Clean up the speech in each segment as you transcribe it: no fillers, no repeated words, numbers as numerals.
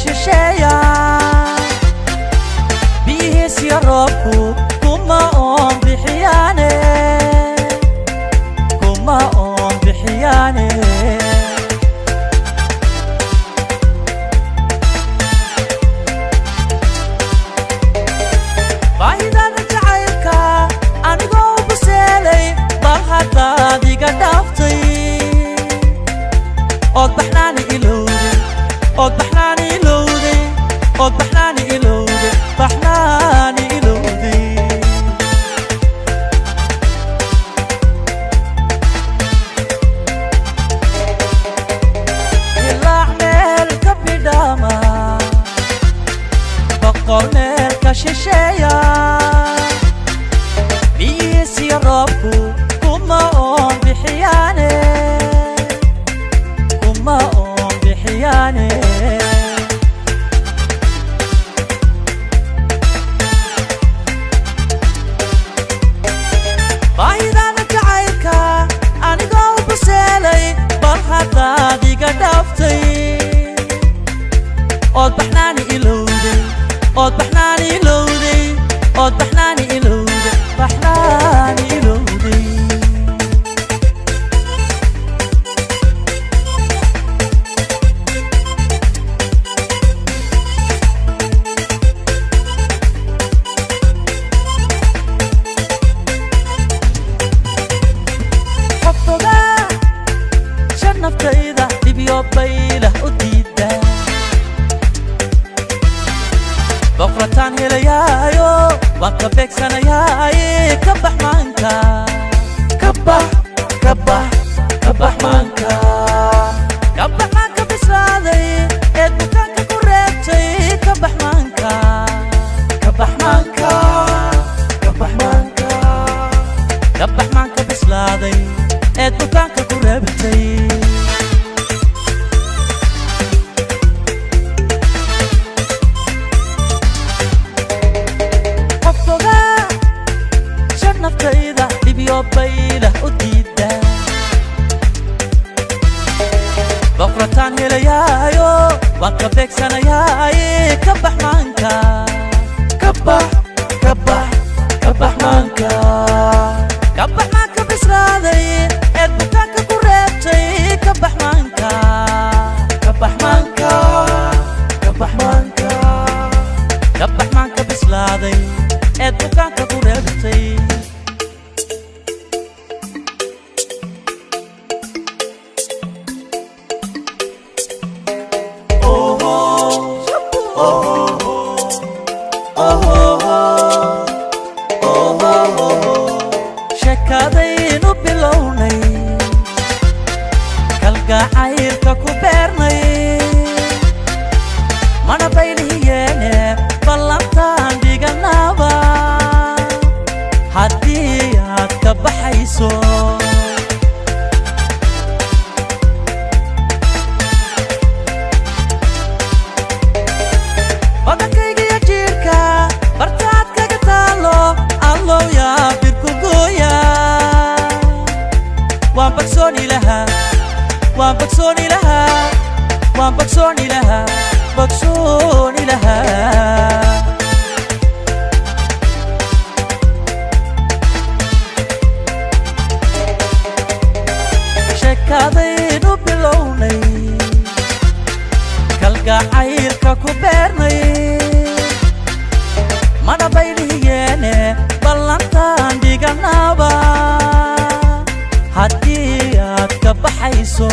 shisheeya biyihiis iyo roobku kuma oon bixiyaane baahidada jacaylka anigoo buseelay bal haddaad iga dhaaftay ood baxnaani ilowday ood baxnaani ilowday ood baxnaani ilowday baxnaani ilowday qorneelka shisheeya biyihiis iyo roobku kuma oon bixiyaane baahidada jacaylka anigoo buseelay bal haddaad iga dhaaftay ood baxnaani ilowday ood baxnaani ilowday ood baxnaani ilowday baxnaani ilowday qoftoga shan naftayda dhibyo baylah u diida بقرتان هلايايو وانك بيكساناياي كبح مانكا كبح مانكا كبح مانكا بسرادي ادبكانكا كوريبتي كبح مانكا كبح مانكا بسرادي ادبكانكا كوريبتي naftayda dhibyo baylah u diida boqortaan helayaayo waan ka beegsanayaay kabax maanka kabax maanka bisraaday eed bukaanka ku reebtay kabax maanka bislaaday eed bukaanka ku reebtay shakadaynu bilownay kalgacaylka ku beernay mana baylihiyeene ballantaan dhiganaaba haddii aad ka baxayso wadankaygiyo jiirka bartaad kaga taalo allow yaa birku gooya waan bagsooni lahaa shakadaynu bilownay kalgacaylka ku beernay mana baylihiyeene ballantaan dhiganaaba haddii aad ka baxayso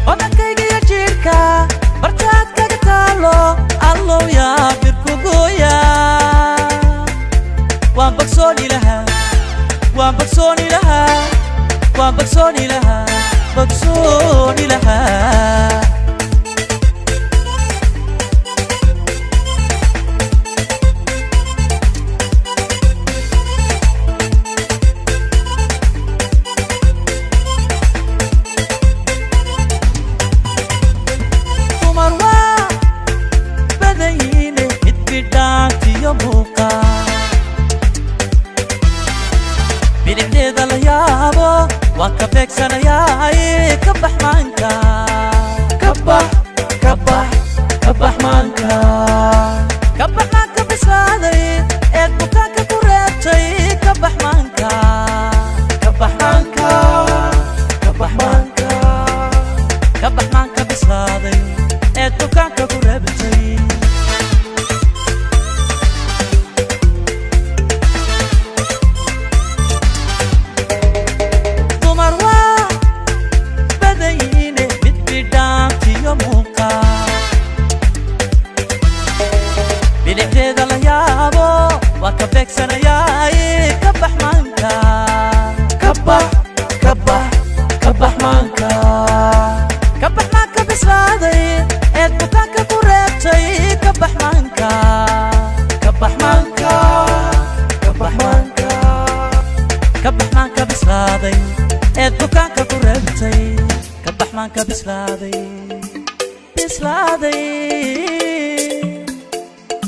wadankaygiyo jiirka bartaad kaga taalo allow yaa birku gooya waan bagsooni lahaa bidixdeeda la yaa وكبك سنة ياي كبح مانكا كبح كبح كبح مانكا كبح مانكا بسلادي بكاكا كوريبتي كبح مانكا كبح مانكا كبح مانكا كبح مانكا بسلادي بكاكا كوريبتي بلحديد لا يابو وكبك سنة ياي كبح مانكا كبح كبح كبح مانكا كبح مانكا بسلادي بكاكا كوريبتي كبح مانكا كبح مانكا كبح مانكا كبح مانكا بسلادي بكاكا كوريبتي كبح مانكا بسلادي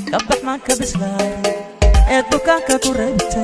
كبح مانكا بسلادي بكاكا كوريبتي